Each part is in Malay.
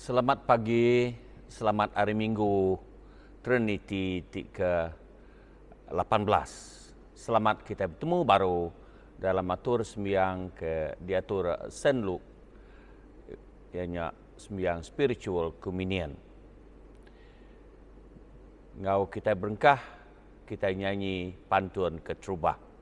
Selamat pagi, selamat hari Minggu Trinity ke-18. Selamat kita bertemu baru dalam atur sembiang ke diatur Saint Luke, ianya sembiang spiritual communion. Ngau kita berengkah, kita nyanyi pantun ketrubah.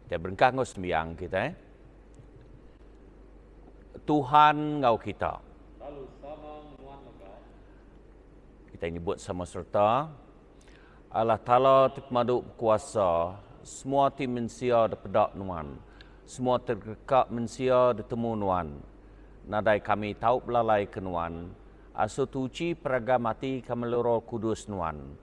Kita berengkah ngau sembiang kita. Tuhan ngau kita. Lalu sama menuan engkau. Kita nyebut sama serta. Allah Ta'ala terpadu kuasa. Semua tim mensia dapat nuan. Semua terkekak mensia ditemu nuan. Nadai kami tahu belalai kenuan. Aso tuci peragamati kami loro kudus nuan.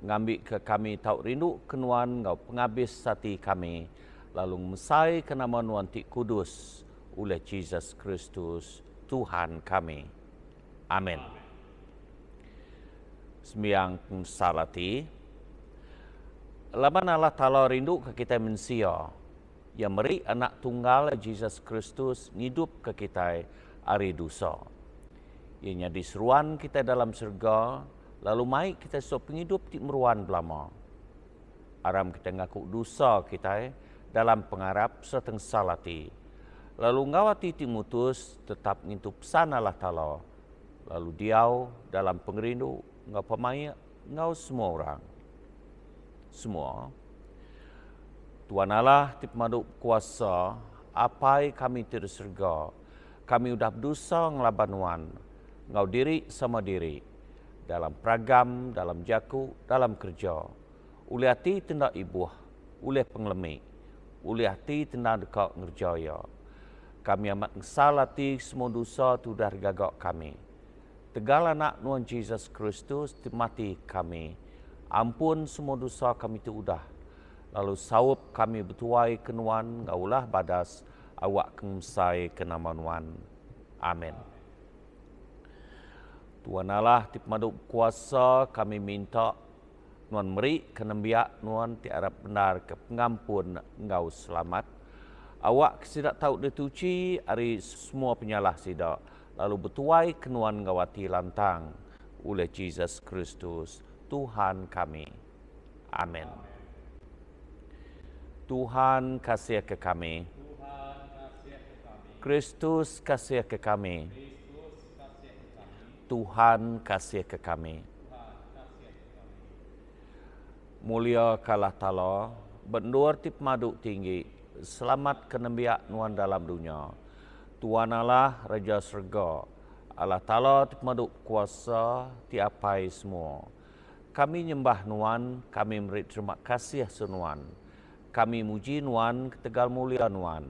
Ngambil ke kami tahu rindu kenuan ngau penghabis sati kami. Lalu mesai ke nama nuan Tik Kudus oleh Jesus Kristus Tuhan kami. Amin. Sembiang salati. Laban Allah Ta'ala rindu ke kita manusia yang beri anak tunggal Jesus Kristus hidup ke kita hari dosa. Ianya diseruan kita dalam surga, lalu mai kita so penghidup di meruan belama. Aram kita ngaku dosa kita dalam pengarap seteng salati. Lalu ngawati Timotius tetap ngintu pesan Allah Ta'ala. Lalu diau dalam pengerindu ngau pamaya ngau semua orang. Semua. Tuhan Allah tip madu kuasa, apai kami tidak surga. Kami udah berdosa ngelabanuan, ngau diri sama diri. Dalam peragam, dalam jaku, dalam kerja. Uli hati tindak ibuh, uli pengelemi. Uli hati tindak dekat ngerjaya. Kami amat ngesalati semua dosa tu dah gagak kami. Tegal anak Tuhan Jesus Kristus mati kami. Ampun semua dosa kami tu udah. Lalu sawup kami bertuai kenuan ngaulah badas awak kemsai kenamanuan. Amin. Tuhan Allah tip madu kuasa kami minta Nuan meri kenembiak Nuan ti arab benar ke pengampun engau selamat. Awak sidak tahu dituci hari semua penyalah sidak. Lalu bertuai kenuan ngawati lantang oleh Jesus Kristus Tuhan kami. Amin. Tuhan kasih ke kami. Kristus kasih ke kami. Tuhan kasih ke kami. Mulia kalah Ta'ala, bendur tip madu tinggi, selamat kenembiak Nuan dalam dunia. Tuhan Allah Raja Surga, Allah Ta'ala tip madu kuasa tiapai semua. Kami nyembah Nuan, kami beri terima kasih senuan. Kami muji Nuan, ketegal mulia Nuan.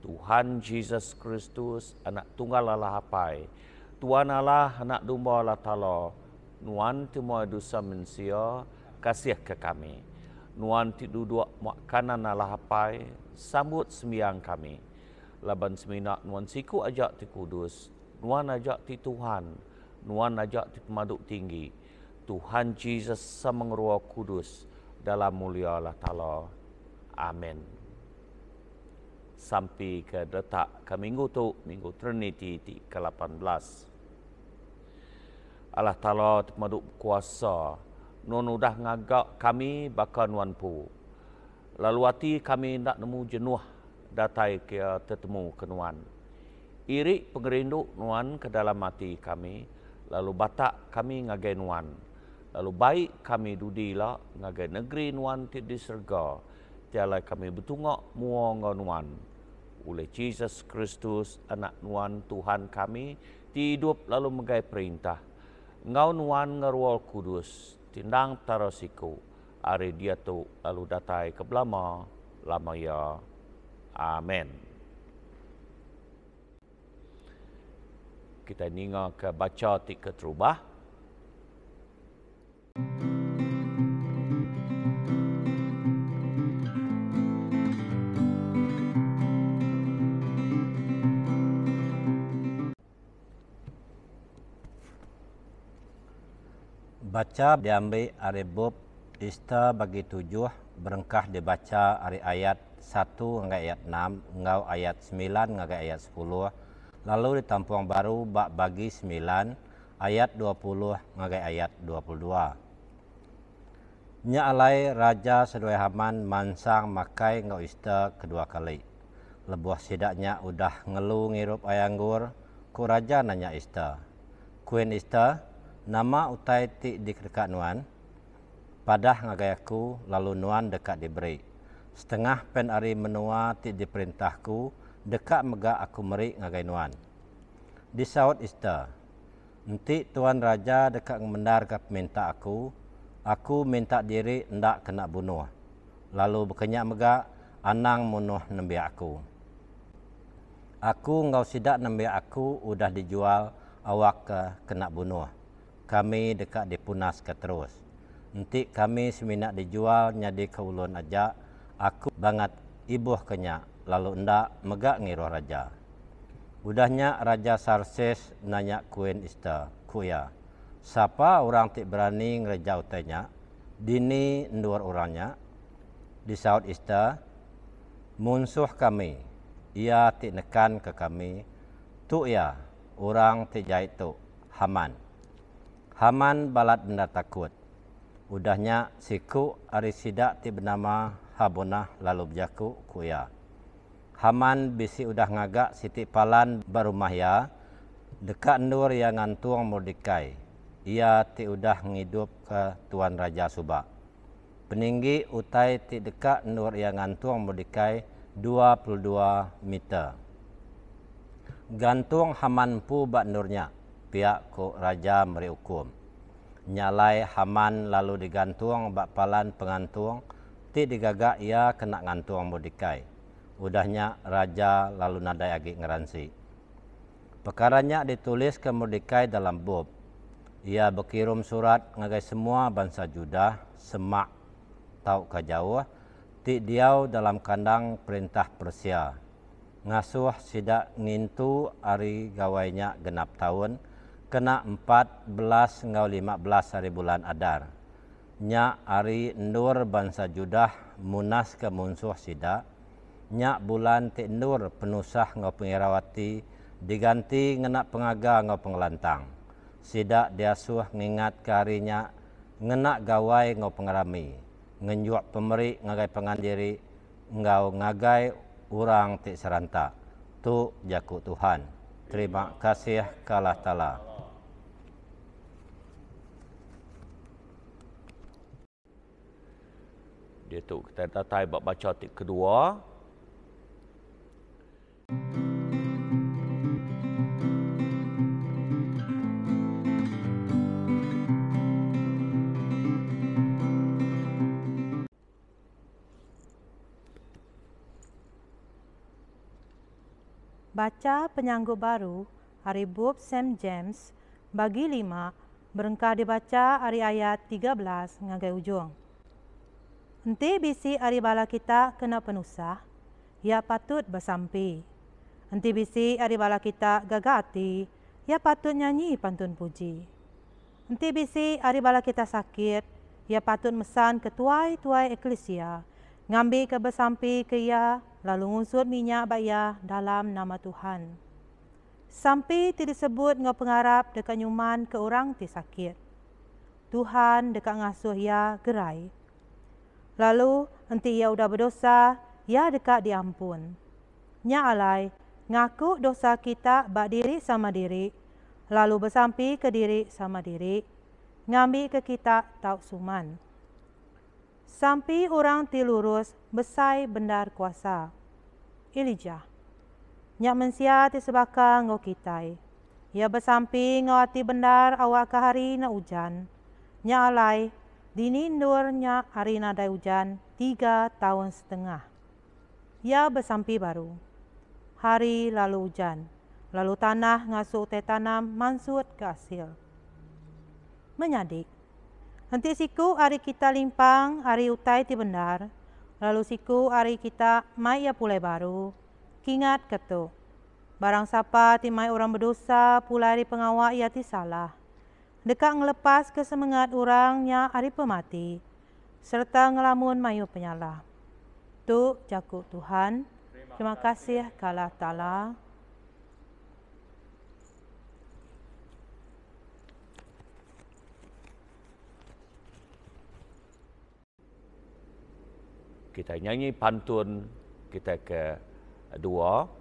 Tuhan Jesus Kristus, anak tunggal Allah apai. Tuhan Allah, anak domba Allah Ta'ala. Nuan timua dosa manusia, kasih ke kami. Nuan ti duduk makanan Allah apai, sambut sembiang kami. Laban seminak Nuan siku ajak ti kudus. Nuan ajak ti Tuhan. Nuan ajak ti pemaduk tinggi. Tuhan Jesus samang Roh Kudus dalam mulia Allah Ta'ala. Amin. Sampai ke detak ke minggu tu, minggu Trinity ke-18. Allah Ta'ala termaduk kuasa, non udah ngagak kami bakal Nuan pu. Lalu hati kami nak nemu jenuh datai ke tetemu ke Nuan. Iri pengerindu Nuan ke dalam hati kami, lalu batak kami ngagai Nuan. Lalu baik kami dudilah ngagai negeri Nuan ti di surga. Tialai kami betungak mua Nuan. Oleh Jesus Kristus, anak Nuan Tuhan kami, hidup lalu megai perintah. Ngau Nuan ngerual kudus, tindang tarasiku, ari dia tu lalu datai ke belama, lama ya. Amin. Kita ninga ke baca ti keterubah. Baca diambil ari bab Ista bagi 7 berengkah dibaca ari ayat 1 hingga ayat 6 ngau ayat 9 hingga ayat 10 lalu ditampung baru bak bagi 9 ayat 20 hingga ayat 22. Nya alai raja seduai Haman mansang makai ngau Ista kedua kali. Lebuh sidaknya udah ngelu ngirup ayanggur ku raja nanya Ista. Queen Ista nama utai ti dekat Nuan, padah ngagayaku lalu Nuan dekat diberi. Setengah pen ari menua ti diperintahku, dekat mega aku meri ngagai Nuan. Disaut Ista, enti Tuan Raja dekat ngemendar ke minta aku minta diri ndak kena bunuh. Lalu berkenyak mega, anang munuh nembi aku. Aku ngau sidak nembi aku udah dijual awak ke kena bunuh. Kami dekat dipunas ke terus. Nanti kami seminat dijual nyadi ke ulun aja. Aku banget ibuh kenyak. Lalu ndak megak ngiruh raja. Udahnya Raja Sarses nanya Queen Ista. Kuya, siapa orang tik berani ngerejau tanya? Dini nduar orangnya. Disaut Esther, "Musuh kami, ia ti nekan ke kami, tu ya, orang ti jahit tu, Haman." Haman balat benda takut. Udahnya siku ari sidak ti bernama Habonah lalu berjaku kuya. Haman bisi udah ngagak siti palan barumah ya, dekat nur yang ngantuang Mordekai. Ia ti udah ngidup ke Tuan Raja Subak. Peninggi utai ti dekat nur yang ngantuang Mordekai 22 meter. Gantung Haman pu bak nurnya, pihak ko raja meri hukum. Nyalai Haman lalu digantung bak palan pengantung, ti digagak ia kena ngantung Mordekai. Udahnya raja lalu nadai agi ngeransi. Perkaranya ditulis ke Mordekai dalam bab. Ia berkirim surat ngagai semua bangsa Judah, semak tau ke jauh, ti diau dalam kandang perintah Persia. Ngasuh sidak ngintu hari gawainya genap tahun, kena 14 ngau 15 hari bulan Adar. Nya hari nur bangsa Judah munas ke musuh sidak, nya bulan ti nur penusah ngau pengirawati, diganti ngena pengaga ngau pengelantang. Sidak diasuh ngingat karinya ngena gawai ngau pengerami, ngenjuak pemeri ngagai pengandiri, ngau ngagai urang ti serantak. Tu jaku Tuhan. Terima kasih kalah Ta'ala. Dia tu kita datai bab baca tik kedua. Baca penyanggup baru hari Bob St. James bagi 5 berengkah dibaca hari ayat 13 ngagai ujung. Enti bisi hari bala kita kena penusah, ia patut bersampi. Enti bisi hari bala kita gagati, ia patut nyanyi pantun puji. Enti bisi hari bala kita sakit, ia patut mesan ke tuai-tuai eklesia, ngambil ke bersampi ke ia, lalu ngusut minyak baya dalam nama Tuhan. Sampai ti disebut ngau pengarap dekat nyuman ke orang ti sakit. Tuhan dekat ngasuh ia gerai. Lalu enti ia udah berdosa, ia dekat diampun. Nya alai ngaku dosa kita bak diri sama diri, lalu bersampi ke diri sama diri, ngambil ke kita tau suman. Sampai orang ti lurus besai bendar kuasa. Elijah. Nyak mensia ti sebaka ngau kitai. Ia bersampi ngau ati bendar awak ke hari na hujan. Nyak alai dinindur nyak hari nadai hujan 3 tahun setengah. Ia bersampi baru. Hari lalu hujan. Lalu tanah ngasuh te tanam mansut ke hasil. Menyadik. Henti siku hari kita limpang, hari utai ti bendar. Lalu siku hari kita mai ya pulai baru. Kingat ketu. Barang siapa ti mai orang berdosa pulai hari pengawak ia ti salah. Dekat ngelepas kesemangat orangnya hari pemati. Serta ngelamun mayu penyalah. Tu jaku Tuhan. Terima kasih kalah Ta'ala. Kita nyanyi pantun kita kedua.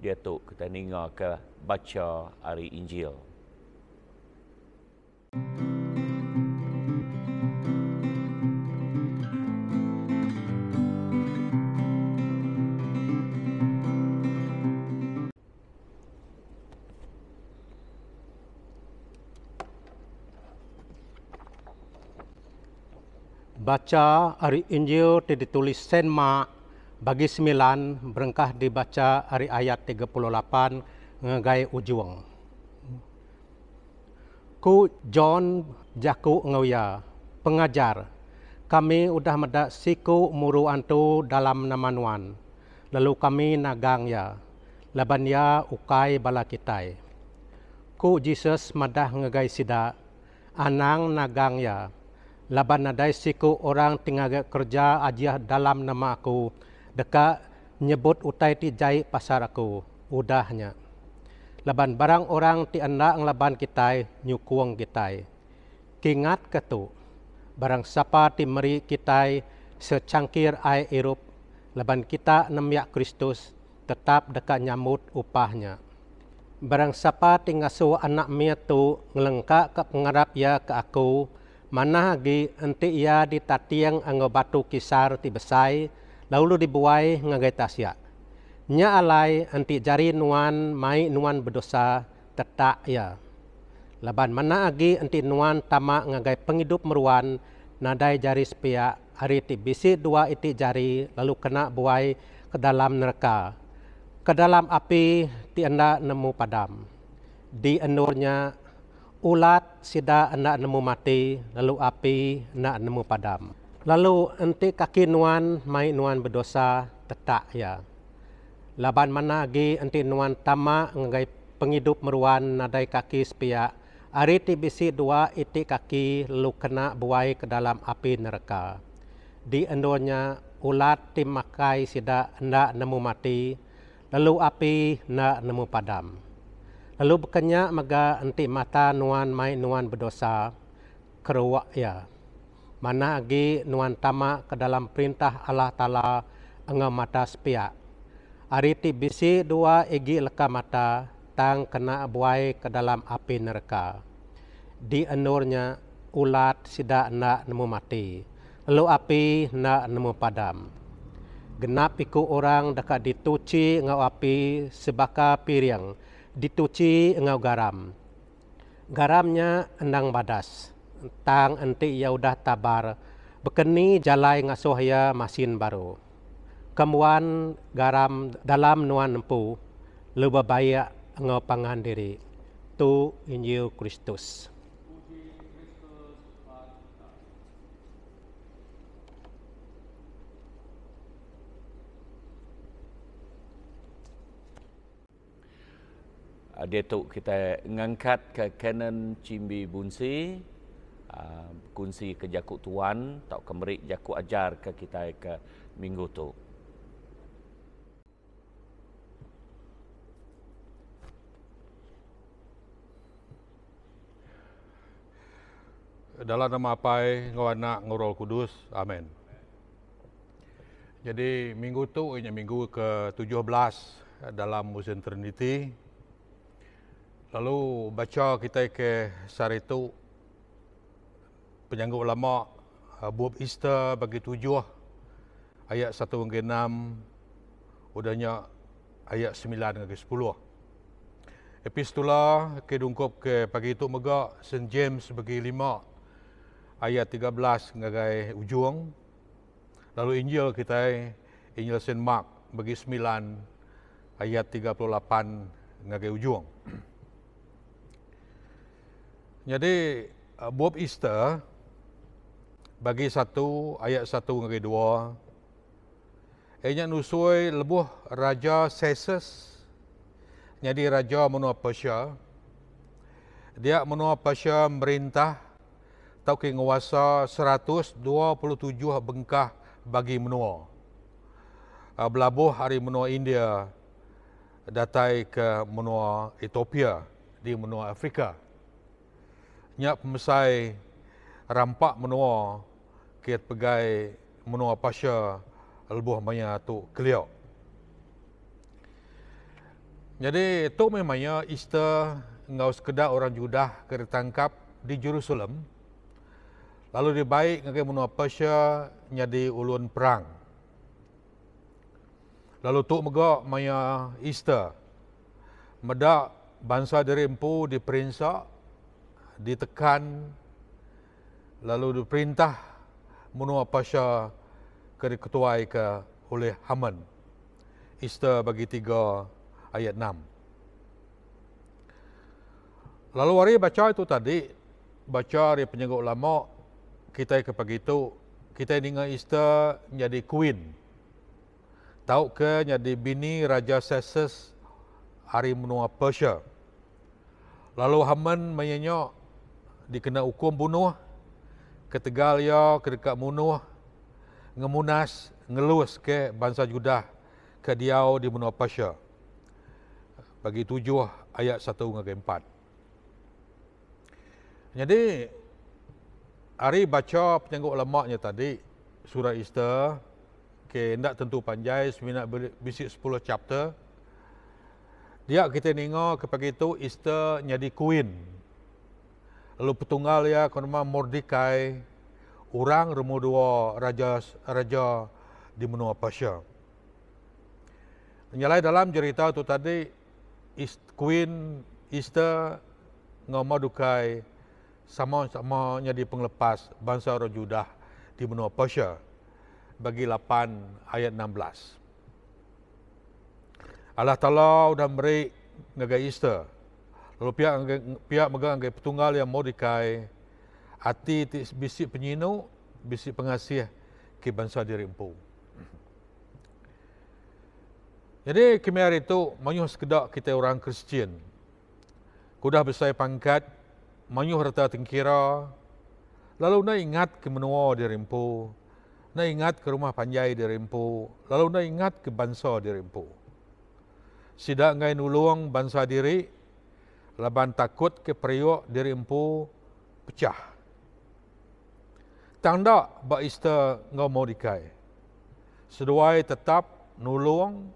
dia tu kita dengar ke baca hari Injil. Baca hari Injil ditulis Saint Mark bagi 9 berengkah dibaca hari ayat 38 ngagai ujung. Ku John jaku ngauya pengajar kami udah medak siku muru antu dalam nama nuan lalu kami nagang ya laban ya ukai bala kitai. Ku Jesus madah ngagai sida anang nagang ya laban nadai siku orang tinggal kerja ajiah dalam nama aku deka nyebut utai ti jai pasar aku udahnya laban barang orang ti anda nglaban kitai nyukuang kitai kingat ketu barang siapa ti meri kitai secangkir air irup laban kita nemyak Kristus tetap deka nyambut upahnya barang siapa ti ngasuh anak mia tu ngelengka ke pengarap ya ke aku mana lagi enti ia ditatiang anggo batu kisar ti besai lalu dibuai ngagai tasya. Nya alai enti jari nuan mai nuan berdosa tetak ya. Laban mana lagi enti nuan tamak ngagai penghidup meruan nadai jari sepia hari ti bisi dua iti jari lalu kena buai ke dalam neraka. Ke dalam api ti anda nemu padam. Di endurnya ulat sida anda nemu mati, lalu api anda nemu padam. Lalu enti kaki nuan mai nuan berdosa tetak ya. Laban mana lagi enti nuan tama ngagai penghidup meruan nadai kaki sepia. Hari ti bisi dua iti kaki lalu kena buai ke dalam api neraka. Di endurnya ulat ti makai sida anda nemu mati, lalu api anda nemu padam. Lalu bekenya maga enti mata nuan mai nuan berdosa keruak ya. Mana lagi nuan tama ke dalam perintah Allah Ta'ala engau mata sepia. Hari ti bisi dua egi leka mata tang kena buai ke dalam api neraka. Di endurnya ulat sida nak nemu mati. Lalu api nak nemu padam. Genap iku orang dekat dituci ngau api sebaka piring. Dituci engau garam. Garamnya endang badas. Tang enti ia udah tabar. Bekeni jalai ngasuh ya masin baru. Kemuan garam dalam nuan empu. Lebih baik engau pangan diri. Tu Injil Kristus. Dia tu kita ngangkat ke Canon Cimbi Bunsi, kunci ke jakuk tuan, tak kemeri jakuk ajar ke kita ke minggu tu. Dalam nama Apai, Ngawana, Ngurol Kudus, amin. Jadi minggu tu ini minggu ke-17 dalam musim Trinity. Lalu baca kita ke hari itu penyanggut ulama buat Easter bagi 7 ayat 1 hingga 6 udahnya ayat 9 hingga 10. Epistula ke dungkup ke pagi itu mega St. James bagi 5 ayat 13 hingga ujung. Lalu Injil kita Injil St. Mark bagi 9 ayat 38 hingga ujung. Jadi buat Easter bagi 1 ayat 1 hingga 2 ianya nusui lebuh Raja Caesar jadi raja menua Persia. Dia menua Persia merintah tau ke nguasa 127 bengkah bagi menua. Belabuh hari menua India datai ke menua Ethiopia di menua Afrika. Nyak pemesai rampak menua kiat pegai menua Persia lebuh maya tu keliau. Jadi itu memangnya Easter ngau sekedar orang Judah ke ditangkap di Jerusalem. Lalu dibaik ngagai menua Persia jadi ulun perang. Lalu tu megak maya Easter. Medak bangsa dari empu diperinsak, ditekan, lalu diperintah menua Persia ke diketuai ke oleh Haman. Easter bagi 3 ayat 6. Lalu hari baca itu tadi, baca dari penjaga ulama, kita ke pagi itu, kita dengar Easter jadi queen. Tahu ke jadi bini Raja Xerxes hari menua Persia. Lalu Haman menyanyok dikena hukum bunuh, ketegal ya kedekat bunuh, ngemunas, ngelus ke bangsa Judah ke diau di menua Persia. Bagi 7 ayat 1 hingga 4. Jadi hari baca penjangkut ulama' tadi surah Easter, hendak tentu panjai, seminat bisik 10 chapter. Dia kita dengar ke pagi itu Easter jadi queen. Lalu petunggal ya konoma Mordekai, orang nombor 2 raja di menua Persia. Nyalai dalam cerita itu tadi Queen Easter ngomadukai sama-sama jadi penglepas bangsa orang Judah di benua Persia bagi 8 ayat 16. Allah Ta'ala sudah beri ngagai Easter. Lalu pihak megang ngagai petunggal yang Mordekai hati bisik penyinu, bisik pengasih ke bangsa diri empu. Jadi kemar itu manyuh sekedak kita orang Kristian. Kudah besar pangkat, manyuh harta tengkira, lalu nak ingat ke menua diri empu, nak ingat ke rumah panjai diri empu, lalu nak ingat ke bangsa diri empu. Sidak ngai nulung bangsa diri, laban takut ke periuk diri empu pecah. Tanda bak Easter ngau Mordekai. Seduai tetap nulung,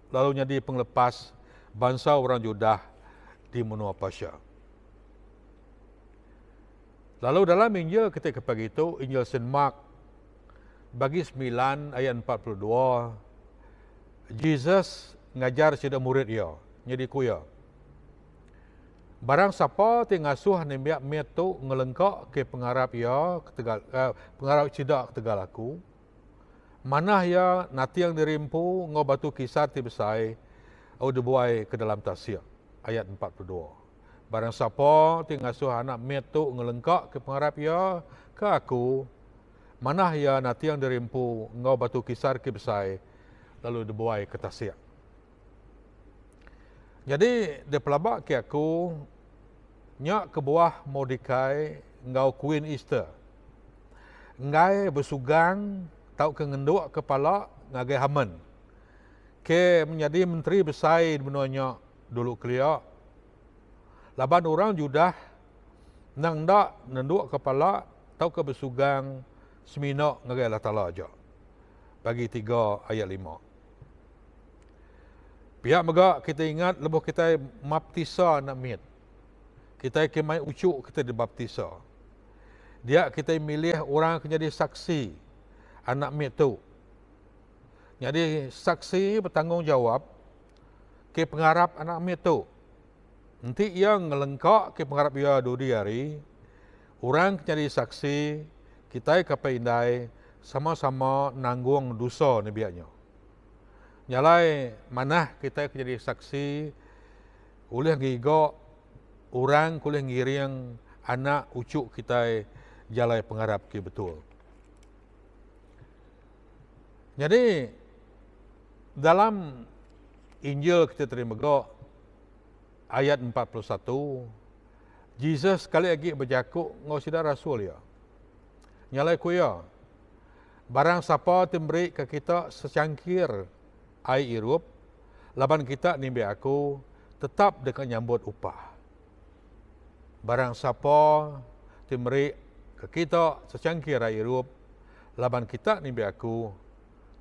lalu jadi penglepas bangsa orang Judah di menua Persia. Lalu dalam Injil ketika pagi itu, Injil Saint Mark bagi 9 ayat 42, Jesus ngajar sida murid dia, jadi kuya. Barang siapa ti ngasuh ni biak metu ngelengkak ke pengarap ia ketegal pengarap sida ketegal aku. Mana ya nanti yang dirimpu ngau batu kisar ti besai au dibuai ke dalam tasir ayat 42. Barang siapa ti ngasuh anak metu ngelengkak ke pengarap ia ke aku, mana ya nanti yang dirimpu ngau batu kisar ke besai lalu dibuai ke tasir. Jadi dia pelabak ke aku nyak ke bawah Mordekai ngau Queen Easter. Ngai bersugang tahu ke ngenduk kepala ngagai Haman. Ke menjadi menteri besar di benua dulu kelia. Laban orang Judah nang dak nenduk kepala tahu ke bersugang seminak ngagai Allah Ta'ala aja. Bagi 3 ayat 5. Pihak megak kita ingat lebuh kita baptisa nak mit. Kita kemai ucuk kita dibaptisa. Dia kita milih orang yang jadi saksi anak mit tu. Jadi saksi bertanggungjawab ke pengharap anak mit tu. Nanti ia ngelengkak ke pengharap ia 2 hari. Orang jadi saksi, kita kapai indai sama-sama nanggung dosa ni biaknya. Nyalai mana kita jadi saksi oleh ngigok orang boleh ngiring anak ucuk kita jalai pengharap ke betul. Jadi dalam Injil kita terima go ayat 41, Jesus sekali lagi berjakuk ngau sida rasul ya. Nyalai kuya. Barang siapa memberi ke kita secangkir air irup, laban kita nimbi aku tetap dekat nyambut upah. Barang siapa memberi ke kita secangkir air irup, laban kita nimbi aku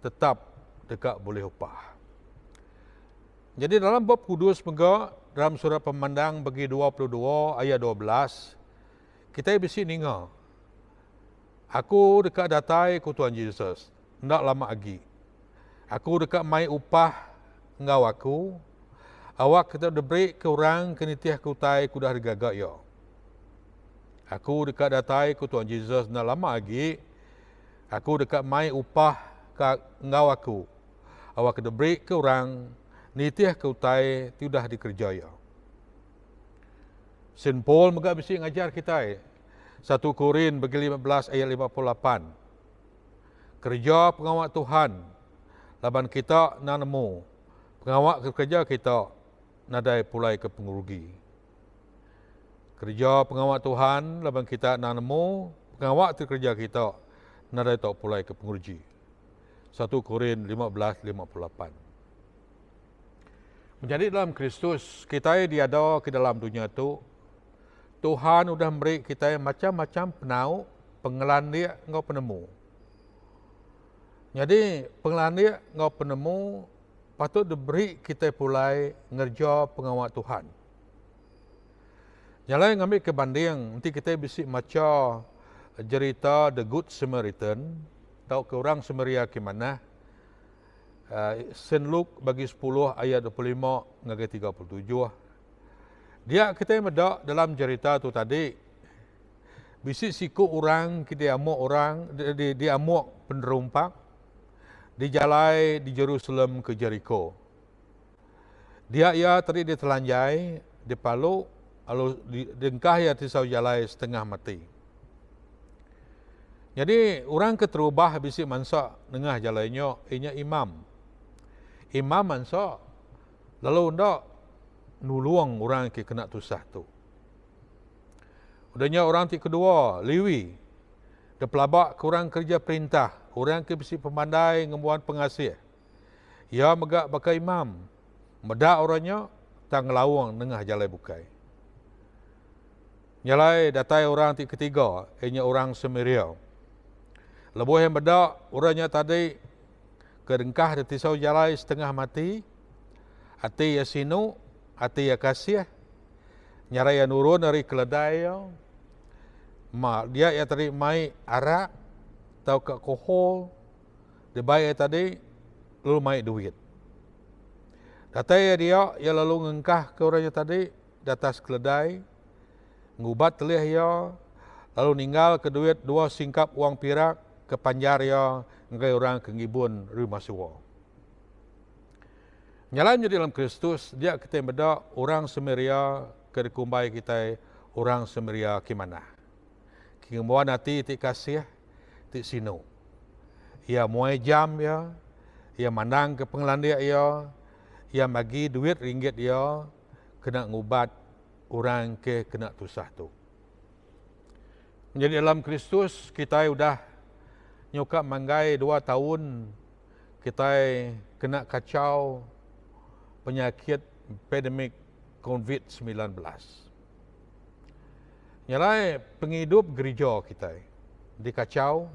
tetap dekat boleh upah. Jadi dalam bab kudus juga dalam surat Pemandang bagi 22 ayat 12, kita bisi ninga. Aku dekat datai ku Tuhan Yesus, ndak lama lagi. Aku dekat mai upah ngau aku, awak kita diberi ke orang kenitiah kutai ku dah digagak ya. Aku dekat datai ku Tuhan Yesus, ndak lama lagi. Aku dekat mai upah ke ngau aku, awak kita diberi ke orang nitiah kutai tu dah dikerjaya. Saint Paul juga mesti ngajar kita 1 Korin bagi 15 ayat 58. Kerja pengawal Tuhan, laban kita nak nemu. Pengawal kerja kita nadai pulai ke pengurugi. Kerja pengawal Tuhan, laban kita nak nemu. Pengawal kerja kita nadai tak pulai ke pengurugi. 1 Korin 15:58. Menjadi dalam Kristus, kita diada ke dalam dunia itu, Tuhan sudah memberi kita macam-macam penau, pengelan dia engkau penemu. Jadi pengelan dia engkau penemu, patut diberi kita pulai ngerja pengawal Tuhan. Jalan ngambil kebanding, nanti kita bisa maca cerita The Good Samaritan, tahu ke orang Samaria ke mana. Saint Luke bagi 10 ayat 25 hingga 37. Dia kita medak dalam cerita tu tadi. Bisi siku orang kita amuk orang di amuk penerumpak di jalai di Jerusalem ke Jericho. Dia tadi ditelanjai, dipalu, lalu dengkah tisau jalai setengah mati. Jadi orang keterubah bisi mansa nengah jalainya inya imam. Imam mansa lalu ndak nuluang orang ke kena tusah tu. Udahnya orang ti kedua, Lewi. Dia pelabak ke orang kerja perintah. Orang ke besi pemandai ngembuan pengasih. Ia megak bakai imam. Medak orangnya, tang lawang nengah jalai bukai. Nyalai datai orang ti ketiga, ianya orang Samaria. Lebuh yang medak, orangnya tadi kedengkah di tisau jalai setengah mati. Hati ya sinu, hati ya kasih, nyaraya nurun dari keledai, dia tadi mai arak, tau ke kohol, dia bayar tadi, lalu mai duit. Datai dia lalu ngengkah ke orangnya tadi, di atas keledai, ngubat telih ya, lalu ninggal ke duit 2 singkap uang pirak, ke panjar ya, ngai orang ke ngibun rumah suwa. Nyalain jadi dalam Kristus, dia kita beda orang Samaria ke dikumbai kita orang Samaria ke mana. Kemauan hati ti kasih, ti sino. Ia muai jam ya, ia mandang ke pengelandia ya, ia bagi duit ringgit ya, kena ngubat orang ke kena tusah tu. Menjadi dalam Kristus, kita sudah nyokap manggai 2 tahun, kita kena kacau, penyakit pandemik COVID-19. Nyalai penghidup gereja kita dikacau,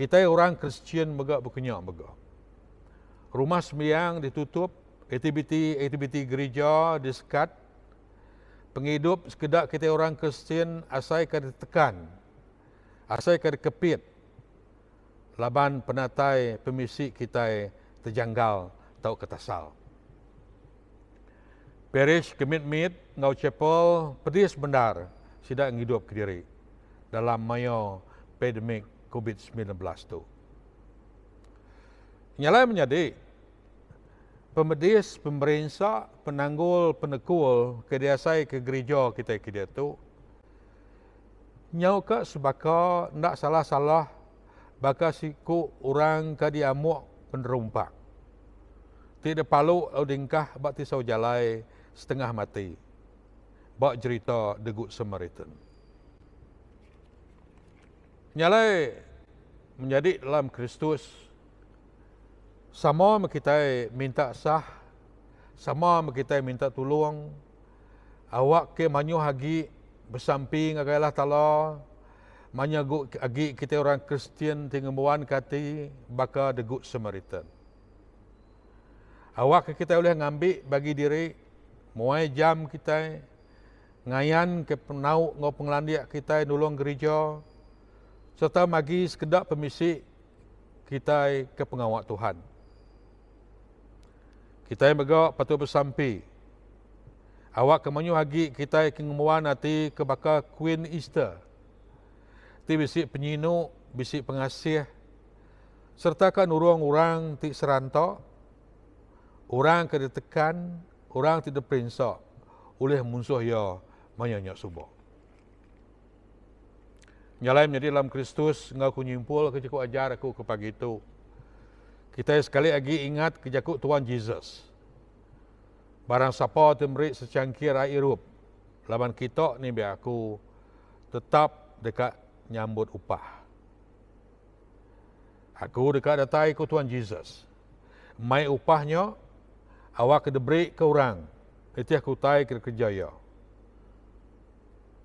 kita orang Kristian megak berkenyak megak. Rumah sembahyang ditutup, aktiviti gereja disekat, penghidup sekedar kita orang Kristian asai kada ditekan, asai kada kepit, laban penatai pemisi kita terjanggal tau ketasal. Parish Commitment ngau chapel pedis benar sidak ngidup ke diri dalam mayo pandemik COVID-19 tu. Nyalai menjadi pemedis, pemerintah, penanggul, penekul kediasai ke gereja kita ke dia tu nyau ke sebaka ndak salah-salah baka siku orang ka diamuk penerumpak. Tidak palu au dingkah bak tisau jalai setengah mati. Bak cerita The Good Samaritan. Nyalai menjadi dalam Kristus, sama kita minta sah, sama kita minta tolong, awak ke manyu hagi bersamping agaklah tala, manyu agi kita orang Kristian tinggamuan kati baka The Good Samaritan. Awak kita boleh ngambil bagi diri, muai jam kita, ngayan ke penau ngau penglandiak kita nulung gereja, serta magi sekedap permisi kita ke pengawak Tuhan. Kita yang begak patut bersampi. Awak kemanyu hagi kita kengemuan nanti ke bakal Queen Easter. Ti bisik penyinuk, bisik pengasih, sertakan orang-orang ti serantok, orang ke ditekan, orang tidak perinsak oleh musuh ya menyanyak subuh. Nyalai menjadi dalam Kristus, ngaku nyimpul ke jaku ajar aku ke pagi itu. Kita sekali lagi ingat ke jaku Tuhan Yesus. Barang siapa memberi secangkir air hidup, laban kita ni biar aku tetap dekat nyambut upah. Aku dekat datai ku Tuhan Yesus. Mai upahnya, awak kena beri ke orang. Itu aku tai kena kerjaya.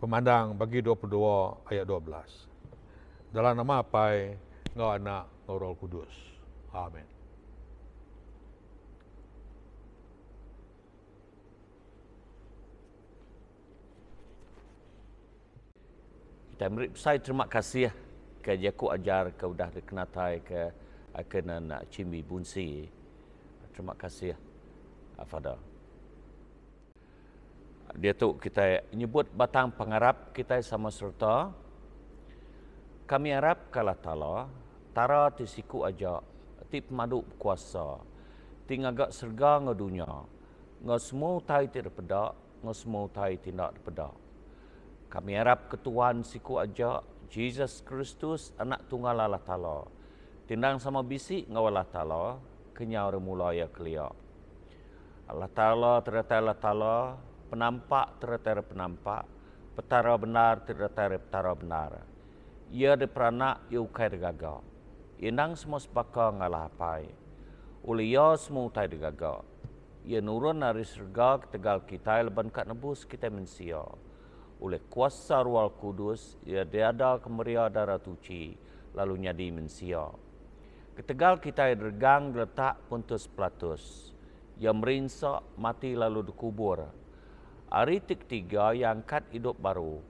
Pemandang bagi 22 ayat 12. Dalam nama apa? Ngau anak, ngau Roh Kudus. Amin. Kita beri saya terima kasih ke jaku ajar ke udah dikenatai ke akenan cimi bunsi. Terima kasih Father. Dia tu kita nyebut batang pengarap kita sama serta. Kami harap kala tala tara ti siku aja ti pemadu kuasa. Ti ngagak serga ngadunya. Ngau semua tai ti pedak, ngau semua tai tindak pedak. Kami harap ketuan siku aja Jesus Kristus anak tunggal Allah Ta'ala. Tindang sama bisi ngau Allah Ta'ala kenyau remula ya kelia. Allah Ta'ala terata Allah Ta'ala, penampak terata penampak, petara benar terata petara benar. Ia de peranak ia ukai degaga. Inang semua sepaka ngalah apai. Uli ia semua utai degaga. Ia nurun dari surga ketegal kita leban kat nebus kita mensia. Oleh kuasa Roh Kudus, ia tiada kemeria darah tuci, lalu nyadi mensia. Ketegal kita dergang letak Pontus Pilatus, ia merinsak mati lalu dikubur. Hari ketiga yang angkat hidup baru,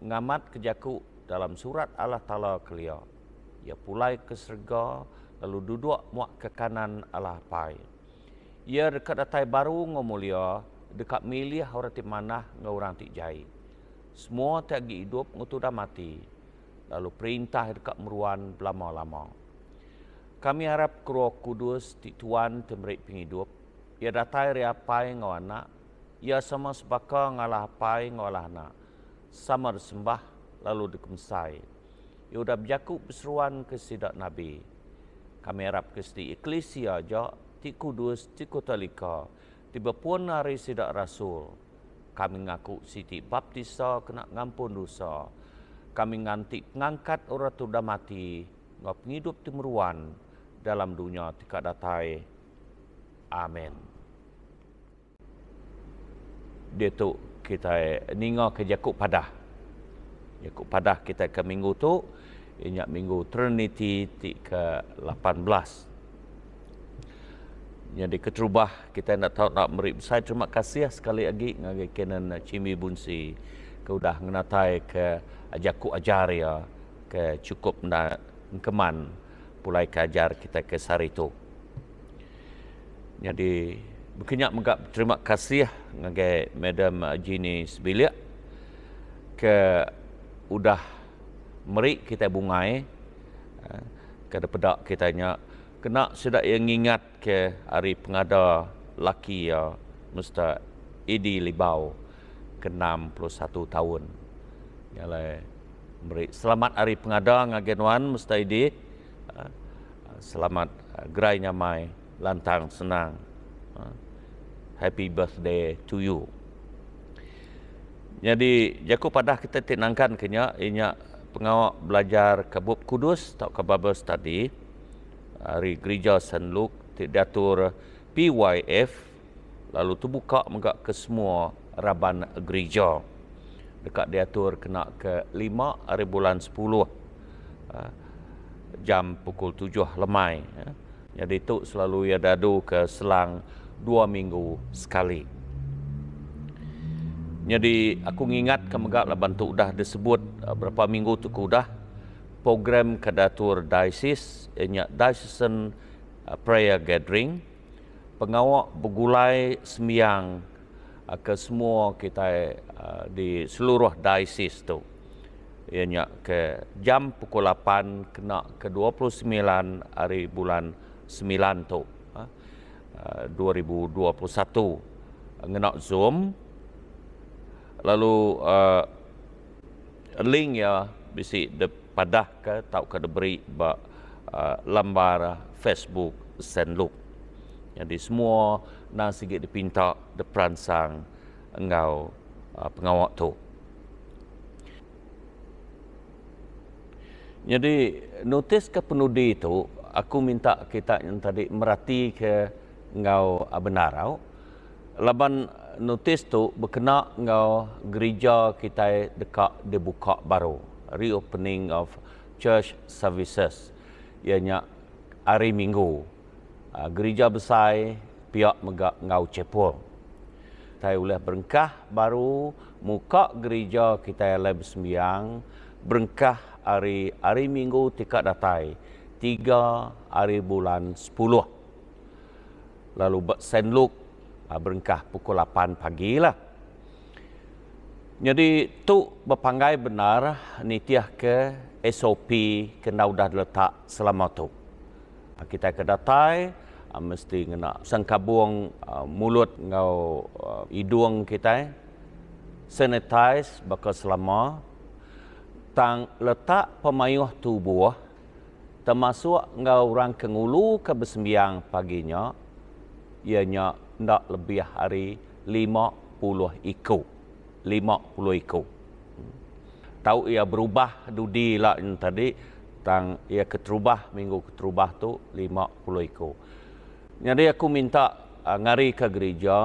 ngamat kejaku dalam surat Allah Ta'ala kelia. Ia pulai ke surga, lalu duduk muak ke kanan Allah Pai. Ia dekat datai baru ngomulia, dekat milih orang ti manah ngorang ti jai. Semua tiagi hidup ngutu dah mati. Lalu perintah dekat meruan lama-lama. Kami harap Roh Kudus ti Tuhan temberik penghidup. Ia datai riapai ngau anak. Ia sama sebaka ngalah apai ngau anak. Sama disembah lalu dikemsai. Ia udah berjaku berseruan ke sidak Nabi. Kami harap kesti eklesia aja ti kudus ti kotalika. Tiba pun hari sidak Rasul. Kami ngaku siti baptisa kena ngampun dosa. Kami nganti pengangkat orang tu dah mati. Ngau penghidup timuruan dalam dunia tika datai. Amin. Dia tu kita ninga ke Yakub Padah. Yakub Padah kita ke minggu tu. Inyak minggu Trinity ke 18. Jadi keterubah kita nak tahu nak beri saya terima kasih sekali lagi ngagai kenan Cimi Bunsi ke udah ngenatai ke ajaku ajaria ke cukup na keman pulai ke ajar kita ke Sarito. Jadi berkenyak menggap terima kasih ngagai Madam Jeannie Sebilia ke udah meri kita bungai ke pedak kitanya kena sudah yang ingat ke hari pengada laki ya Mr. Edi Libau ke 61 tahun. Yalah beri selamat hari pengada ngagenwan Mr. Edi. Selamat gerai nyamai lantang senang. Happy birthday to you. Jadi Jakub Padah kita tinangkan kenya inya pengawak belajar ke Bab Kudus atau ke Bible study. Hari gereja St. Luke diatur PYF lalu tu buka megak ke semua raban gereja dekat diatur kena ke 5 hari bulan 10 jam pukul 7 lemai jadi tu selalu ia dadu ke selang 2 minggu sekali. Jadi aku ingat kemegak laban tu dah disebut berapa minggu tu dah program kedatur diocese ianya diocesan prayer gathering, pengawak bergulai sembiang ke semua kita di seluruh diocese tu. Ianya ke jam pukul 8 kena ke 29 hari bulan 9 tu 2021 ngena Zoom. Lalu link ya bisi padah ke tau ke diberi ba lambar Facebook Saint Luke. Jadi semua nak sikit dipinta diperansang engau pengawak tu. Jadi notis ke penudi itu aku minta kita yang tadi merhati ke engau benarau. Laban notis tu berkena engau gereja kita dekat dibuka baru, reopening of church services. Ianya hari Minggu. Gereja besar pihak megak ngau cepol. Kita boleh berengkah baru muka gereja kita yang bersembiang berengkah hari Minggu tikat datai 3 hari bulan 10. Lalu Saint Luke berengkah pukul 8 pagi lah. Jadi tu berpanggai benar nitiah ke SOP kena udah letak selama tu. Kita ke datai mesti kena sangkabung mulut ngau hidung kita sanitize bakal selama tang letak pemayuh tubuh termasuk ngau orang kengulu ke bersembiang paginya ianya ndak lebih hari 50 ikut. 50 ikut. Tahu ia berubah dudi lah tadi tang ia keterubah minggu keterubah tu 50 ikut. Jadi aku minta ngari ke gereja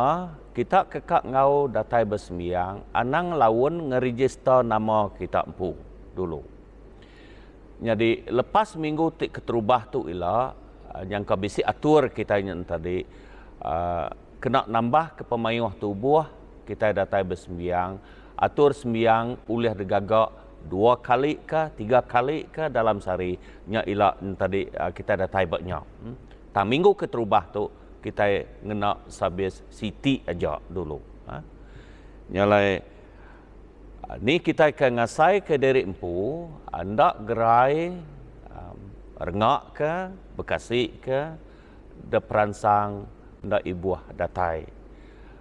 kita kekak ngau datai bersembiang anang lawan ngeregister nama kita empu dulu. Jadi lepas minggu tik keterubah tu ialah yang kau bisi atur kita yang tadi kena nambah ke pemayuh tubuh kita datai bersembiang atur sembiang ulih digagak 2 kali ke 3 kali ke dalam sehari nya ila tadi kita datai baknya tang minggu keterubah tu kita ngena sabis siti aja dulu nyalai ni kita ke ngasai ke diri empu anda gerai rengak ke bekasi ke de peransang ndak ibuah datai.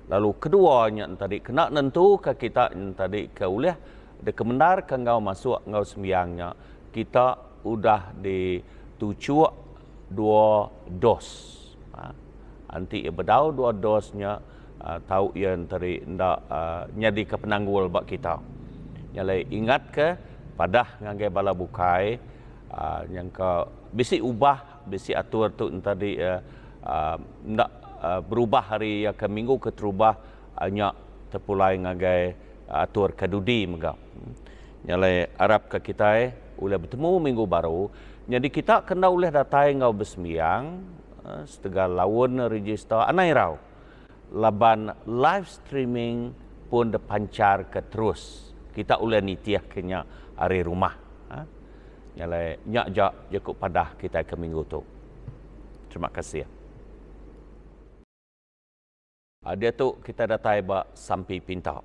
Lalu keduanya tadi kena nentu ke kita tadi ke ulih de kemenar ke ngau masuk ngau sembiangnya kita udah ditucuk 2 dos. Anti bedau 2 dosnya tahu yang tadi ndak nyadi ke penanggul bak kita. Nyalai ingat ke padah ngangai bala bukai yang ke bisi ubah bisi atur tu tadi ndak berubah hari ke minggu keterubah hanya terpulai ngagai atur kadudi mega. Nyalai Arab ke kita boleh bertemu minggu baru. Jadi kita kena boleh datai ngau bersembiang setengah lawan register anai rau. Laban live streaming pun dipancar ke terus. Kita boleh nitiah kenya hari rumah. Nyalai nyak jak jakuk padah kita ke minggu tu. Terima kasih. Dia tu kita datai bak sampai pinta.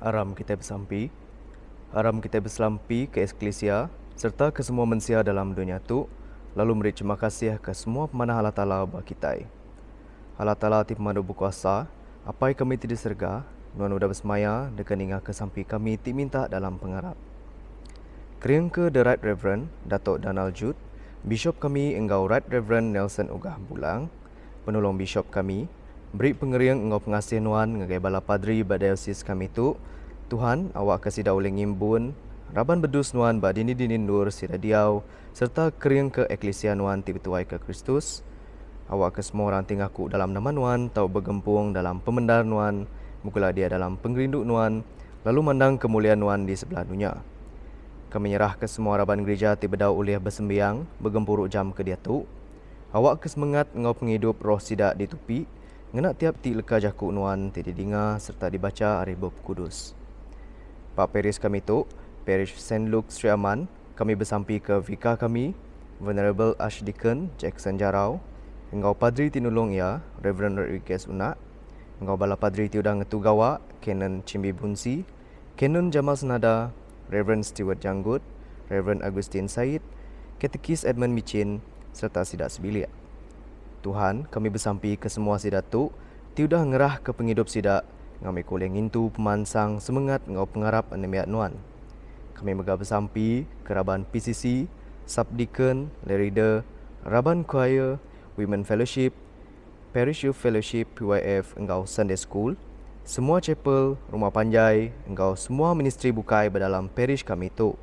Aram kita bersampi. Aram kita berselampi ke eklesia serta ke semua manusia dalam dunia tu. Lalu beri terima kasih ke semua pemanah Allah Ta'ala bagi kita. Allah Ta'ala ti pemandu berkuasa, apa yang kami tidak serga, nuan udah bersemaya, dekan ingat ke sampai kami ti minta dalam pengarap. Kering ke The Right Reverend, Datuk Donald Jude, Bishop kami engkau Right Reverend Nelson Ugah Bulang, penolong Bishop kami, beri pengeriang engkau pengasih nuan, ngagai bala padri badiausis kami tu, Tuhan awak kasih dah oleh ngimbun, Raban bedus nuan ba dini nur sira diau serta kering ke eklesia nuan ti betuai ke Kristus Awak ke semua orang tinggalku dalam nama Nuan, tau bergempung dalam pemendar Nuan, mukalah dia dalam pengerinduk Nuan, lalu mandang kemuliaan Nuan di sebelah dunia. Kami nyerah ke semua raban gereja tibedau ulih bersembiang, bergempuruk jam ke dia tu. Awak ke semangat ngau penghidup roh sidak di tupi, ngenak tiap ti leka jakuk Nuan ti didinga serta dibaca hari Bob Kudus. Pak Parish kami tu, Parish St. Luke Sri Aman, kami bersampi ke Vika kami, Venerable Archdeacon Jackson Jarau, engkau Padri tinulung ia, Reverend Rodriguez Unak, engkau bala Padri ti udang ngetu gawa, Canon Cimbi Bunsi, Canon Jamal Senada, Reverend Stewart Janggut, Reverend Agustin Said, Katekis Edmund Micin, serta sidak sebilik. Tuhan, kami bersampi ke semua sidak tu, ti udah ngerah ke penghidup sidak, ngami kuleng intu pemansang semangat ngau pengarap anemiat Nuan. Kami megah bersampi ke Raban PCC, Subdeacon, Lerida, Raban Choir, Women Fellowship, Parish Youth Fellowship, PYF, engkau Sunday School, semua chapel, rumah panjai, engkau semua ministry bukai berdalam parish kami tu.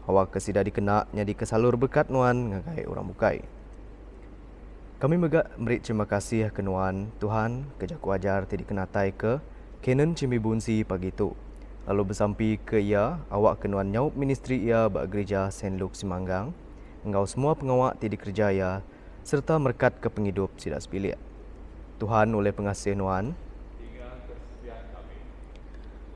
Awak kesida dikena nyadi kesalur berkat Nuan ngagai orang bukai. Kami megak beri terima kasih ke Nuan Tuhan kejaku ajar ti dikenatai ke Canon Cimbi Bunsi pagi tu. Lalu bersampi ke ia, awak ke Nuan nyaup ministry ia bak gereja St. Luke Simanggang, engkau semua pengawak ti dikerja ia, serta merkat ke penghidup sidak sepilik. Tuhan oleh pengasih Nuan,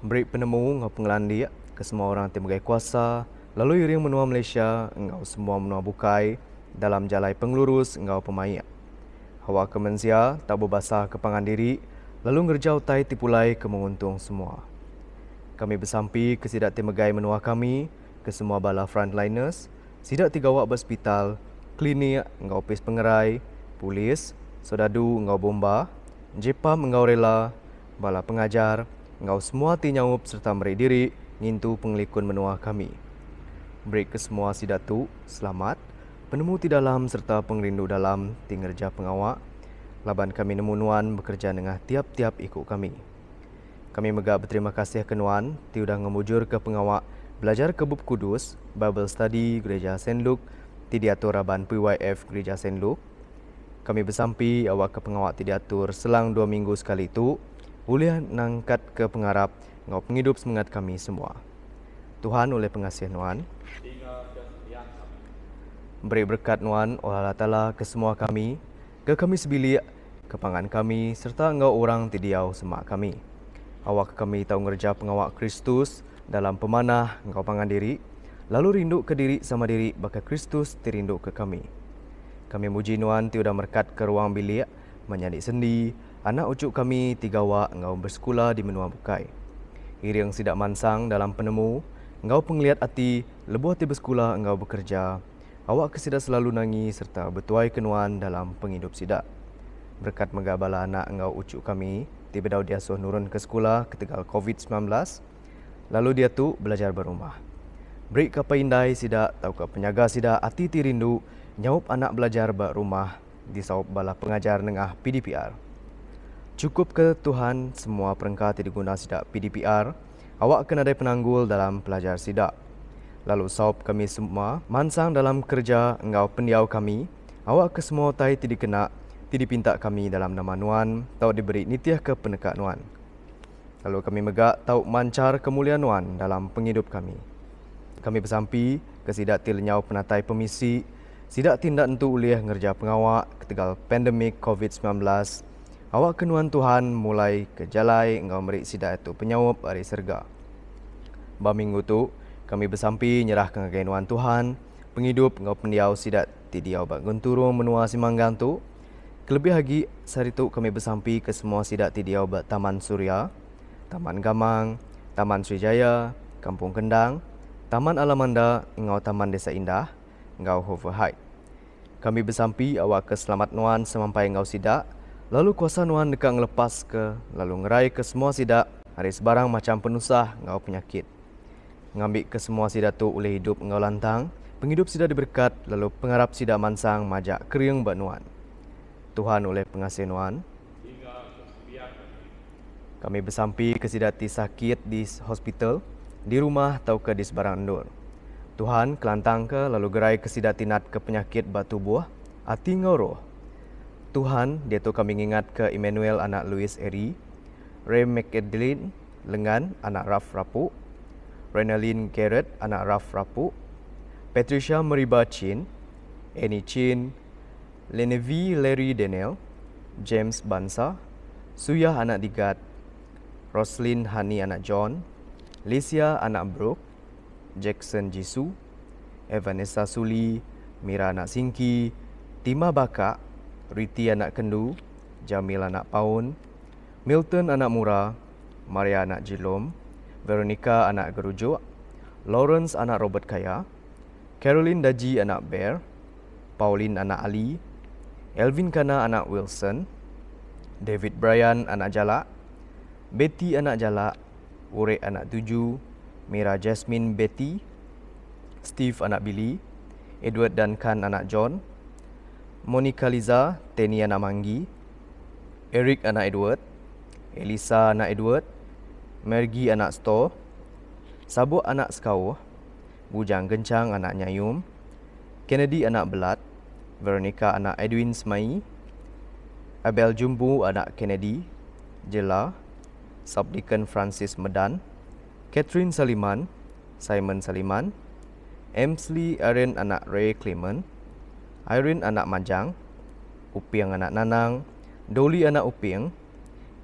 beri penemu ngau pengelandi ke semua orang ti megai kuasa, lalu iring menua Malaysia, engkau semua menua bukai, dalam jalai pengelurus engkau pemayak. Awak ke mensia, tak berbasah ke pangan diri, lalu ngerjau tai tipulai ke menguntung semua. Kami bersampi ke sidak ti megai menua kami, ke semua bala frontliners, sidak ti gawak berhospital, klinik, engkau pis pengerai, polis, sodadu engkau bomba, jepam engkau rela, bala pengajar, engkau semua ti nyaup serta meri diri ngintu pengelikun menua kami. Beri ke semua sidak tu, selamat, penemu ti dalam serta pengerindu dalam ti ngerja pengawak, laban kami nemu Nuan bekerja dengan tiap-tiap ikut kami. Kami megak berterima kasih ke Nuan ti udah ngemujur ke pengawak belajar ke Bob Kudus, Bible Study Gereja St. Luke, ti diatur Raban PYF Gereja St. Luke. Kami bersampi awak ke pengawak ti diatur selang 2 minggu sekali tu, boleh nangkat ke pengarap ngau penghidup semangat kami semua. Tuhan oleh pengasih Nuan, beri berkat Nuan oleh Allah Ta'ala ke semua kami, ke kami sebilik, ke pangan kami, serta engkau orang ti diau semak kami. Awak kami tahu ngerja pengawak Kristus dalam pemanah engkau pangan diri, lalu rindu ke diri sama diri baka Kristus tirindu ke kami. Kami muji Nuan ti udah merkat ke ruang bilik, menyandik sendi, anak ucuk kami tiga wak engkau bersekolah di menua bukai. Iring sidak mansang dalam penemu, engkau penglihat hati, lebuh hati bersekolah engkau bekerja. Awak kesidak selalu nangis serta bertuai kenuan dalam penghidup sidak. Berkat megabala anak engkau ucuk kami, tiba-tiba dia suruh nurun ke sekolah ketika COVID-19, lalu dia tu belajar berumah. Beri ke indai sidak, tau ke penyaga sidak, hati ti rindu, nyaup anak belajar berumah di saup bala pengajar nengah PDPR. Cukup ke Tuhan semua perangkat diguna sidak PDPR, awak kena ada penanggul dalam pelajar sidak. Lalu saup kami semua mansang dalam kerja engkau pendiau kami, awak ke semua tai ti dikena, ti dipinta kami dalam nama Nuan, tau diberi nitiah ke penekat Nuan. Lalu kami megak tau mancar kemuliaan Nuan dalam penghidup kami. Kami bersampi ke sidak ti lenyau penatai pemisi, sidak tindak entu uliah ngerja pengawak ketegal pandemik COVID-19. Awak kenuan Tuhan mulai ke jalai engkau meri sidak itu penyawap hari serga. Minggu tu kami bersampi nyerah ke Nuan Tuhan, penghidup engkau pendiau sidak ti diau bak gunturung menua Simanggang tu. Kelebih lagi sehari tu kami bersampi ke semua sidak ti diau bak Taman Surya, Taman Gamang, Taman Srijaya, Kampung Kendang, Taman Alamanda, engkau Taman Desa Indah, engkau Hoover Heights. Kami bersampi awak ke selamat Nuan sampai engkau sidak, lalu kuasa Nuan dekat ngelepas ke, lalu ngerai ke semua sidak, hari sebarang macam penusah engkau penyakit. Ngambil ke semua sidak tu oleh hidup engkau lantang, penghidup sidak diberkat, lalu pengharap sidak mansang majak kering bak Nuan. Tuhan oleh pengasih Nuan, kami bersampi ke sidak ti sakit di hospital, di rumah atau ke di sebarang endur. Tuhan kelantang ke lalu gerai ke sidak tinat ke penyakit batu buah, hati engkau roh. Tuhan, dia tu kami ingat ke Emmanuel anak Louis Eri, Ray McAdeline Lengan anak Raf Rapu, Renaline Garrett anak Raf Rapu, Patricia Meriba Chin, Annie Chin, Lenevi Larry Daniel, James Bansa, Suyah anak Digat, Roslyn Hani anak John, Licia anak Brooke, Jackson Jisu, Evanessa Suli, Mira anak Singki, Tima Baka, Riti anak Kendu, Jamil anak Paun, Milton anak Mura, Maria anak Jilom, Veronica anak Gerujuk, Lawrence anak Robert Kaya, Caroline Daji anak Bear, Pauline anak Ali, Elvin Kana anak Wilson, David Bryan anak Jalak, Betty anak Jalak, Urek anak 7, Mira Jasmine Betty, Steve anak Billy, Edward Duncan anak John, Monica Liza, Tenny anak Manggi, Eric anak Edward, Elisa anak Edward, Mergi anak Sto, Sabuk anak Skau, Bujang Gencang anak Nyayum, Kennedy anak Belat, Veronica anak Edwin Smai, Abel Jumbu anak Kennedy, Jela, Subdeacon Francis Medan, Catherine Saliman, Simon Saliman, Emsley Aaron anak Ray Clement, Irene anak Majang, Upiang anak Nanang, Dolly anak Upiang,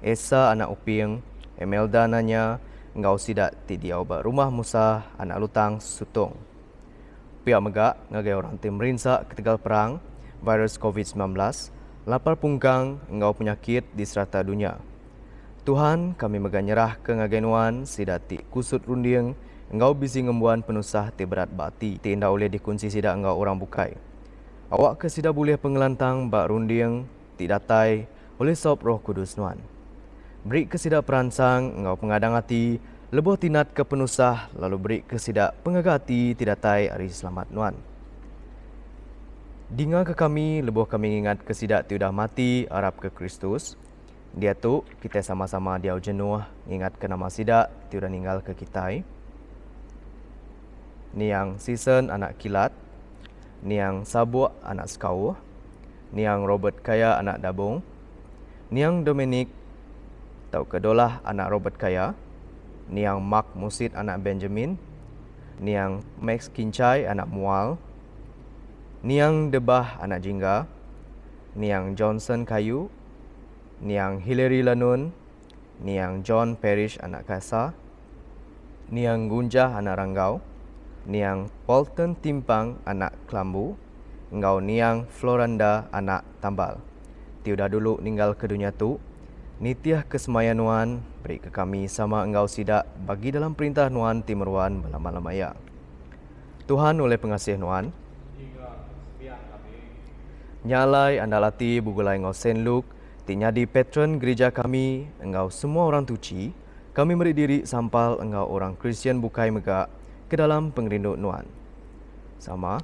Esa anak Upiang, Emelda nanya, engkau sidak tidiau ba rumah Musa anak Lutang Sutong. Pihak megak ngagai orang tim rinsak ketegal perang, virus COVID-19, lapar punggang, engkau penyakit di serata dunia. Tuhan, kami megak nyerah ke ngagainuan sidati kusut runding, engkau bisi ngembuan penusah ti berat bati, ti indah oleh dikunci sidak engkau orang bukai. Awak ke sidak boleh pengelantang bak runding, ti datai, oleh sop roh kudus nuan. Beri kesidak peransang, engkau pengadang hati, lebuh tinat ke penusah, lalu beri kesidak pengagati, tidatai hari selamat nuan. Dinga ke kami, lebuh kami ingat kesidak tiudah mati, harap ke Kristus. Dia tu, kita sama-sama diau jenuh, ingat ke nama sidak, tiudah ninggal ke kita. Niang Season anak Kilat, Niang Sabuk anak Skau, Niang Robert Kaya anak Dabung, Niang Dominic Tau Kedolah anak Robert Kaya, Niang Mark Musid anak Benjamin, Niang Max Kincai anak Mual, Niang Debah anak Jingga, Niang Johnson Kayu, Niang Hillary Lanun, Niang John Parrish anak Kasa, Niang Gunjah anak Ranggau, Niang Walton Timpang anak Kelambu, engkau Niang Floranda anak Tambal. Tiudah dulu ninggal ke dunia tu, nitiah kesemayan Nuan, beri ke kami sama engkau sidak bagi dalam perintah Nuan timeruan belama-lamaya. Tuhan oleh pengasih Nuan, nyalai andalati bugulai engkau Saint Luke, tinyadi patron gereja kami, engkau semua orang tuci, kami beri diri sampal engkau orang Kristian bukai megak ke dalam pengerindu Nuan. Sama,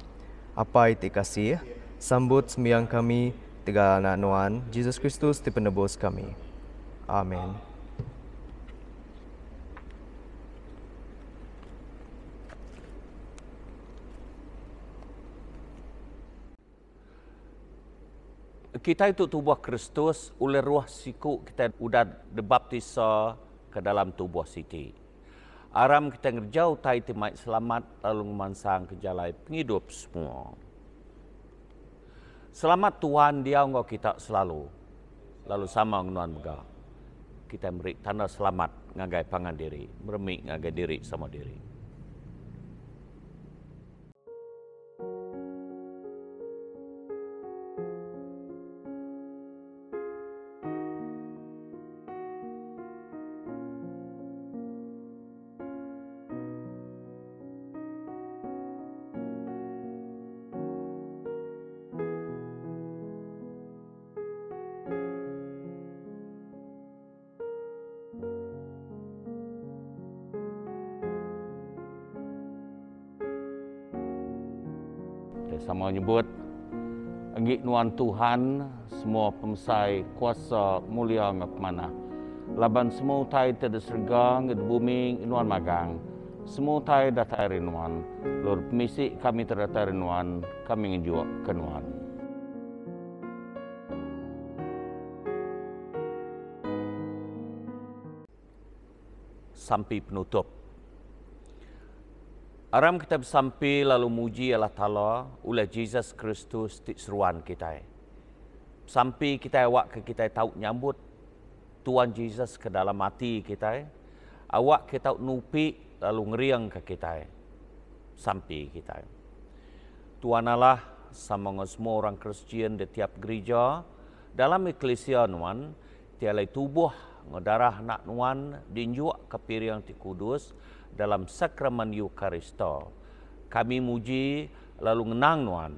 apa itu kasih, sambut sembiang kami, tiga anak Nuan, Yesus Kristus di penebus kami. Amin. Kita itu tubuh Kristus, oleh ruah siku kita udah dibaptisa ke dalam tubuh Siti. Aram kita ngerjau tai timai selamat lalu memansang ke jalai penghidup semua. Selamat Tuhan dia engkau kita selalu. Lalu sama nguan megah. Kita beri tanda selamat ngagai pangan diri, meremik ngagai diri sama diri. Sama nyebut Agi nuan Tuhan semua pemsai kuasa mulia ngak mana. Laban semua tai te serga nged bumi nuan magang. Semua tai datai nuan. Lor misi kami terdatai nuan, kami ngejuak ke nuan. sampai penutup. Aram kita bersampai lalu muji Allah Ta'ala oleh Jesus Kristus di seruan kita. Sampai kita awak ke kita tahu nyambut Tuhan Jesus ke dalam hati kita. Awak kita nupi lalu ngeriang ke kita. Sampai kita. Tuhan Allah sama semua orang Kristian di tiap gereja dalam eklesia nuan tialai tubuh ngedarah nak nuan dinjuak ke piring ti kudus dalam sakramen Eukarista. Kami muji lalu ngenang nuan.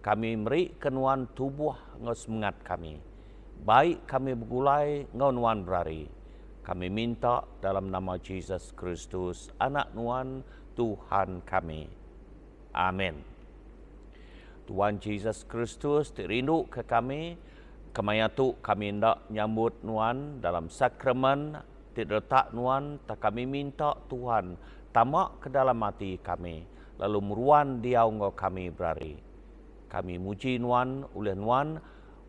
Kami meri ke nuan tubuh ngesemangat kami. Baik kami bergulai nuan berari. Kami minta dalam nama Jesus Kristus, anak nuan Tuhan kami. Amin. Tuhan Jesus Kristus terindu ke kami, kemayatu kami hendak nyambut nuan dalam sakramen, tidak nuan, tak kami minta Tuhan tamak ke dalam hati kami, lalu meruan dia engkau kami berari. Kami muji nuan, oleh nuan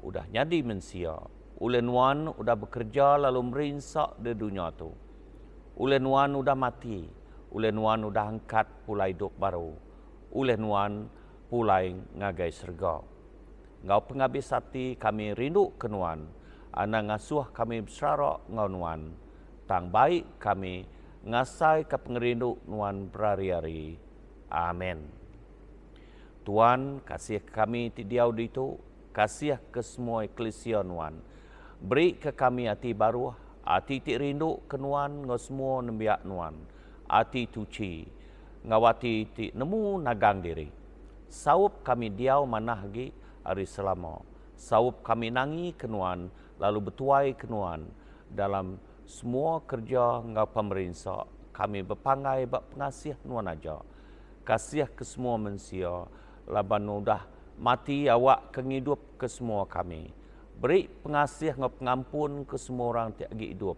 udah jadi manusia, oleh nuan udah bekerja lalu merinsak di dunia tu, oleh nuan udah mati, oleh nuan udah angkat pulai hidup baru, oleh nuan pulai ngagai serga. Ngau penghabis hati kami rindu ke nuan, ana ngasuh kami bersarak ngau nuan, tang baik kami ngasai ke pengerindu nuan berari-ari. Amin. Tuhan kasih kami tidiau itu, kasih ke semua eklesia nuan. Beri ke kami hati baru, hati ti rindu ke nuan ngau semua nembiak nuan. Hati tuci, ngawati ti nemu nagang diri. Saup kami diau manahgi hari selama. Saup kami nangi kenuan, lalu betuai kenuan. Dalam semua kerja ngau pemerintah, kami berpangai bak pengasih nuan aja. Kasih ke semua manusia, laban udah mati awak kengidup ke semua kami. Beri pengasih ngau pengampun ke semua orang tiap hidup.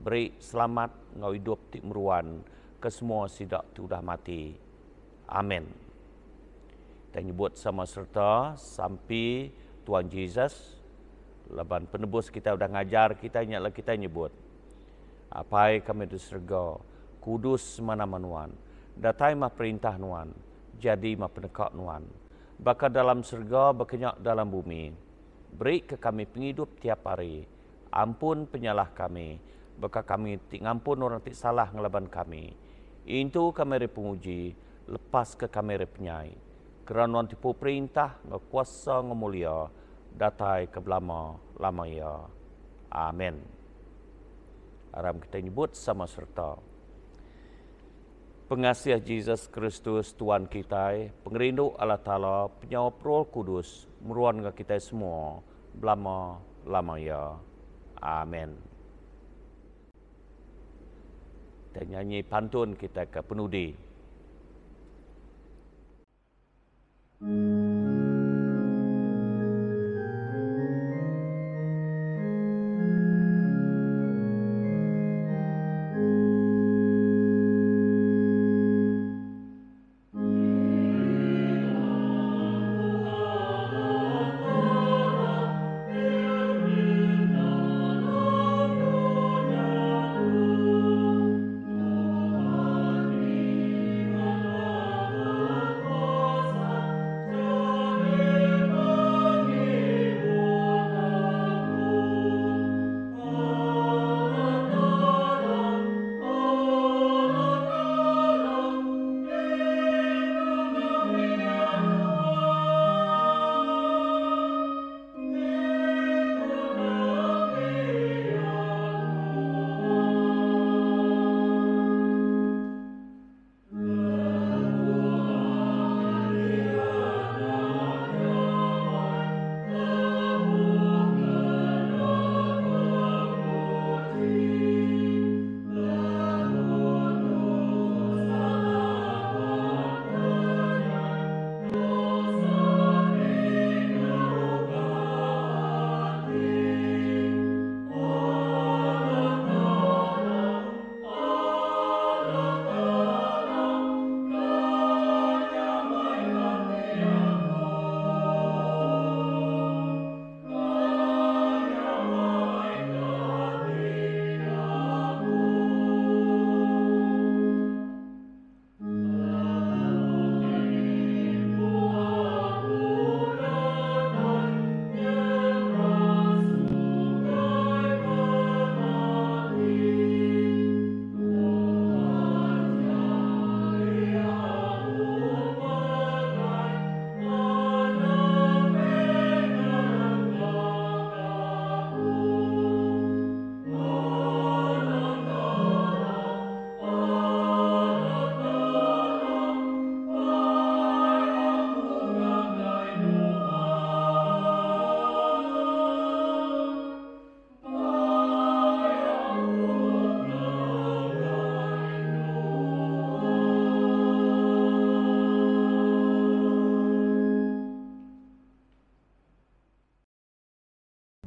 Beri selamat ngau hidup ti meruan ke semua sidak tu dah mati. Amin. Dan nyebut sama serta sampai Tuhan Yesus laban penebus kita udah ngajar kita nyala kita nyebut apai kami di surga kudus mana manuan datai mah perintah nuan jadi mah penekak nuan baka dalam surga berkenyak dalam bumi beri ke kami penghidup tiap hari ampun penyalah kami baka kami ngampun orang tik salah ngelaban kami itu kami penguji lepas ke kami penyai kerana tipu perintah ngekuasa ngemulia datai ke belama lama ya. Amin. Aram kita nyebut sama serta. Pengasih Yesus Kristus Tuhan kita, pengerindu Allah Ta'ala, penyawap Roh Kudus, meruan ke kita semua, belama lama ya. Amin. Dan nyanyi pantun kita ke penudi.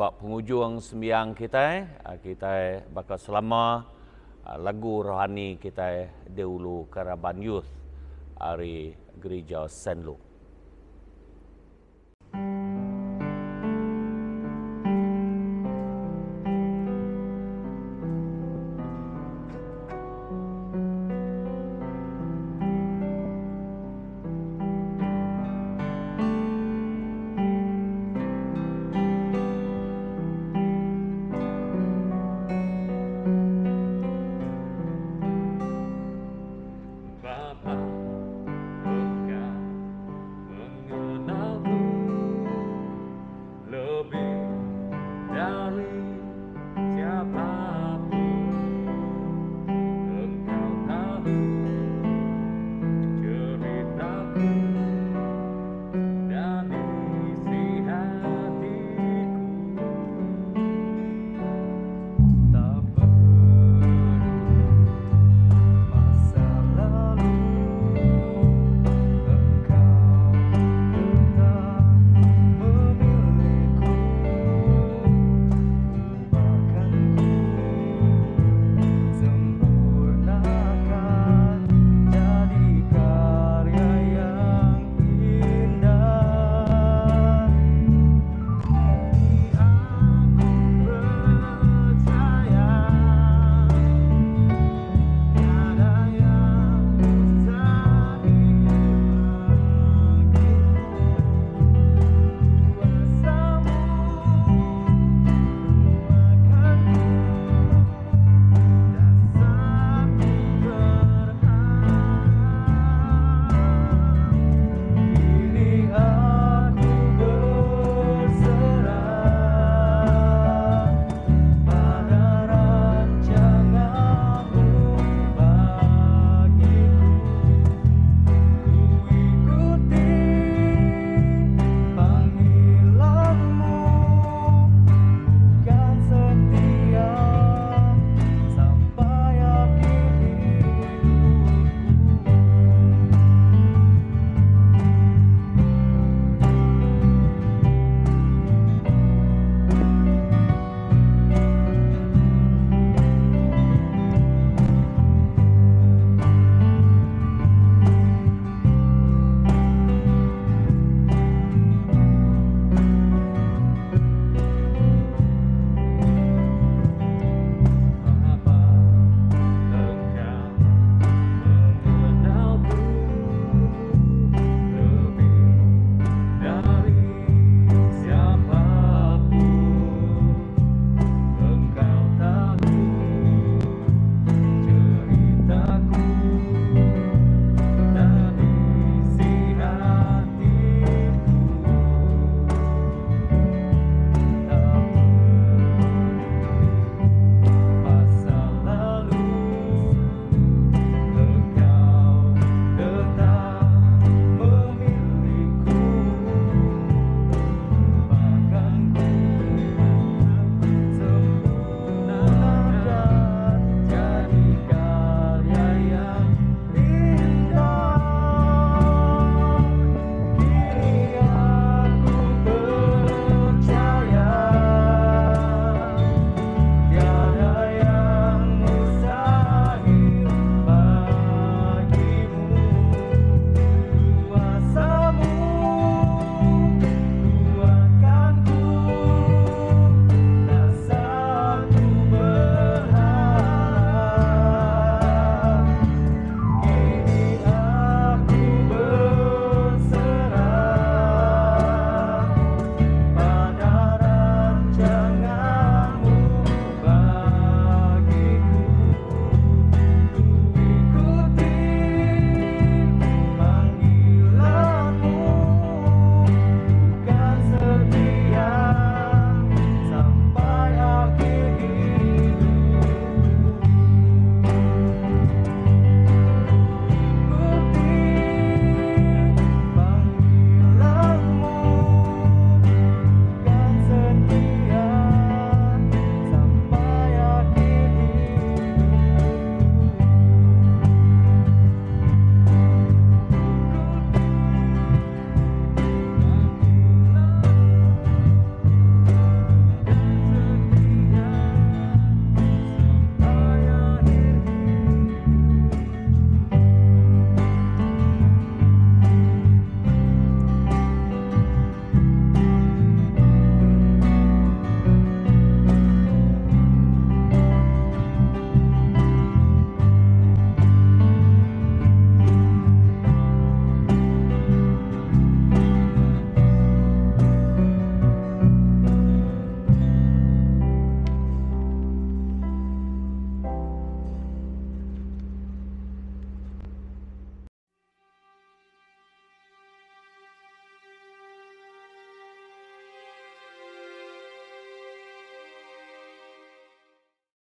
bak penghujung sembiang kita bakal selama lagu rohani kita dahulu Karaban Youth dari Gereja Saint Luke.